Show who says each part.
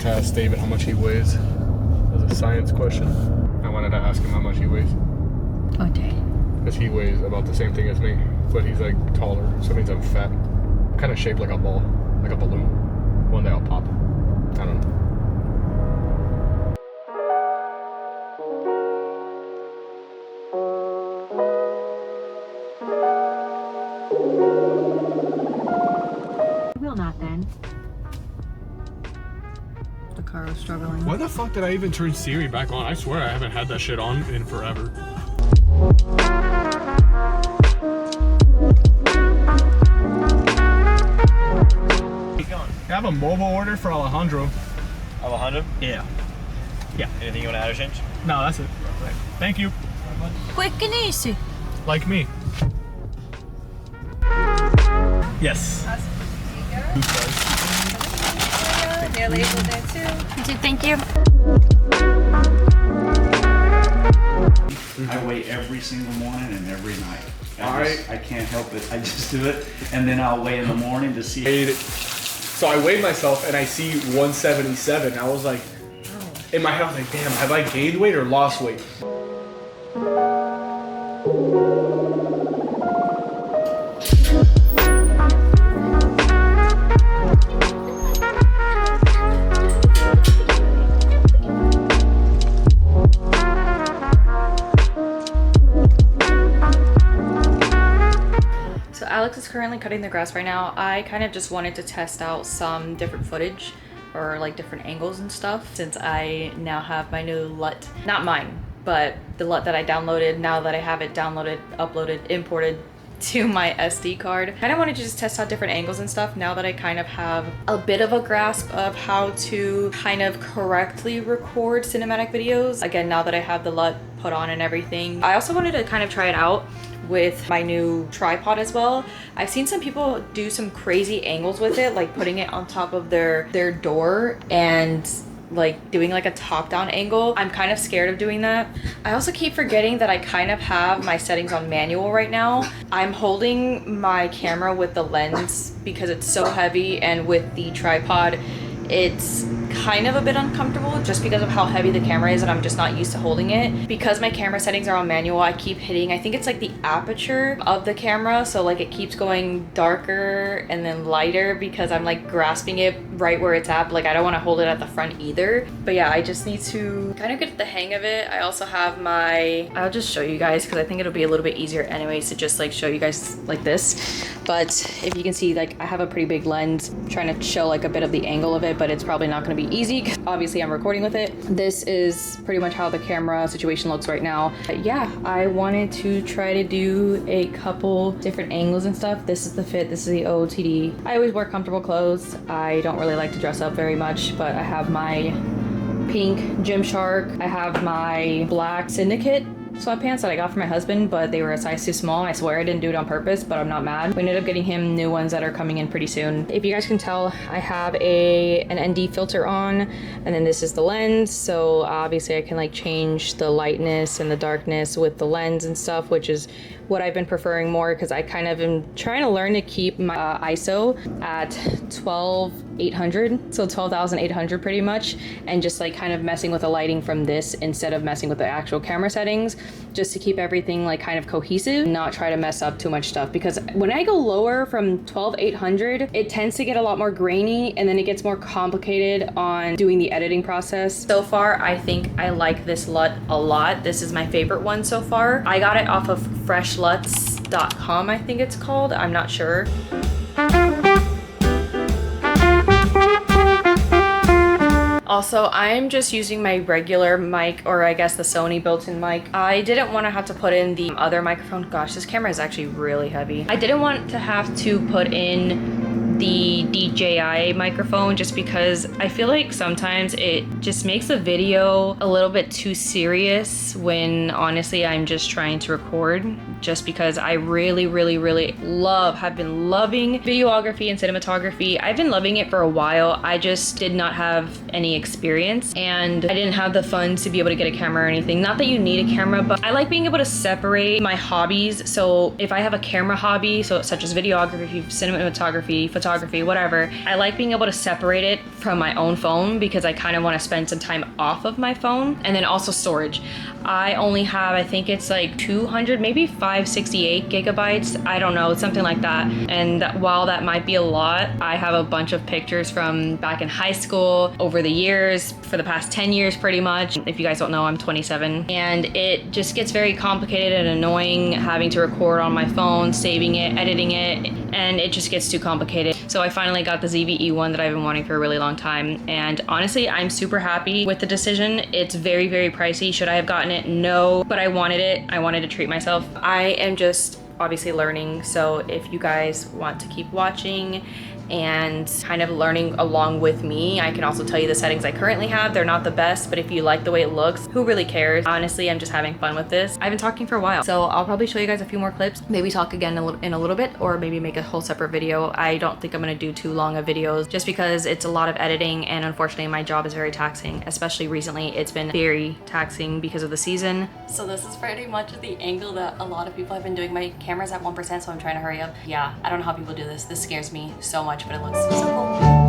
Speaker 1: to ask David how much he weighs. That was a science question. I wanted to ask him how much he weighs.
Speaker 2: Okay.
Speaker 1: Because he weighs about the same thing as me, but he's like taller, so it means I'm fat. Kind of shaped like a ball, like a balloon. One day I'll pop. I don't know.
Speaker 2: Will not then. The car was struggling.
Speaker 1: Why the fuck did I even turn Siri back on? I swear I haven't had that shit on in forever. I have a mobile order for Alejandro.
Speaker 3: Alejandro?
Speaker 1: Yeah. Yeah.
Speaker 3: Anything you want to add or change?
Speaker 1: No, that's it. Thank you.
Speaker 2: Quick and easy.
Speaker 1: Like me. Yes.
Speaker 4: They're labeled there too.
Speaker 2: Thank you.
Speaker 5: I weigh every single morning and every night.
Speaker 1: Alright.
Speaker 5: I can't help it. I just do it, and then I'll weigh in the morning to see.
Speaker 1: So I weighed myself and I see 177. I was like, in my head, I was like, damn, have I gained weight or lost weight?
Speaker 4: Alex is currently cutting the grass right now. I kind of just wanted to test out some different footage or like different angles and stuff since I now have my new LUT. Not mine, but the LUT that I downloaded now that I have it downloaded, uploaded, imported to my SD card. I kind of wanted to just test out different angles and stuff now that I kind of have a bit of a grasp of how to kind of correctly record cinematic videos. Again, now that I have the LUT put on and everything. I also wanted to kind of try it out with my new tripod as well. I've seen some people do some crazy angles with it, like putting it on top of their door and like doing like a top-down angle. I'm kind of scared of doing that. I also keep forgetting that I kind of have my settings on manual right now. I'm holding my camera with the lens because it's so heavy, and with the tripod it's kind of a bit uncomfortable just because of how heavy the camera is and I'm just not used to holding it. Because my camera settings are on manual, I keep hitting, I think it's like the aperture of the camera, so like it keeps going darker and then lighter because I'm like grasping it right where it's at. Like I don't want to hold it at the front either. But yeah, I just need to kind of get the hang of it. I also have my, I'll just show you guys because I think it'll be a little bit easier anyways to just like show you guys like this. But if you can see, like I have a pretty big lens. I'm trying to show like a bit of the angle of it, but it's probably not going to be easy. Obviously I'm recording with it. This is pretty much how the camera situation looks right now. But yeah, I wanted to try to do a couple different angles and stuff. This is the fit, this is the OOTD. I always wear comfortable clothes. I don't really like to dress up very much, but I have my pink Gymshark. I have my black Syndicate sweatpants that I got for my husband, but they were a size too small. I swear I didn't do it on purpose, but I'm not mad. We ended up getting him new ones that are coming in pretty soon. If you guys can tell, I have an ND filter on, and then this is the lens. So obviously I can like change the lightness and the darkness with the lens and stuff, which is what I've been preferring more because I kind of am trying to learn to keep my ISO at 12,800, so 12,800 pretty much, and just like kind of messing with the lighting from this instead of messing with the actual camera settings, just to keep everything like kind of cohesive, not try to mess up too much stuff. Because when I go lower from 12,800, it tends to get a lot more grainy and then it gets more complicated on doing the editing process. So far, I think I like this LUT a lot. This is my favorite one so far. I got it off of freshluts.com, I think it's called. I'm not sure. Also, I'm just using my regular mic, or I guess the Sony built-in mic. I didn't want to have to put in the other microphone. Gosh, this camera is actually really heavy. I didn't want to have to put in the DJI microphone just because I feel like sometimes it just makes the video a little bit too serious when honestly I'm just trying to record, just because I really have been loving videography and cinematography. I've been loving it for a while. I just did not have any experience and I didn't have the funds to be able to get a camera or anything. Not that you need a camera, but I like being able to separate my hobbies. So if I have a camera hobby, so such as videography, cinematography, photography, photography, whatever. I like being able to separate it from my own phone because I kind of want to spend some time off of my phone. And then also storage. I only have, I think it's like 200, maybe 568 gigabytes. I don't know, something like that. And while that might be a lot, I have a bunch of pictures from back in high school, over the years, for the past 10 years pretty much. If you guys don't know, I'm 27. And it just gets very complicated and annoying having to record on my phone, saving it, editing it, and it just gets too complicated. So I finally got the ZV-E one that I've been wanting for a really long time. And honestly, I'm super happy with the decision. It's very, very pricey. Should I have gotten it? No, but I wanted it. I wanted to treat myself. I am just obviously learning. So if you guys want to keep watching and kind of learning along with me, I can also tell you the settings I currently have. They're not the best, but if you like the way it looks, who really cares? Honestly, I'm just having fun with this. I've been talking for a while, so I'll probably show you guys a few more clips, maybe talk again in a little bit, or maybe make a whole separate video. I don't think I'm gonna do too long of videos just because it's a lot of editing, and unfortunately my job is very taxing, especially recently. It's been very taxing because of the season. So this is pretty much the angle that a lot of people have been doing. My camera's at 1%, so I'm trying to hurry up. Yeah, I don't know how people do this. This scares me so much, but it looks so cool.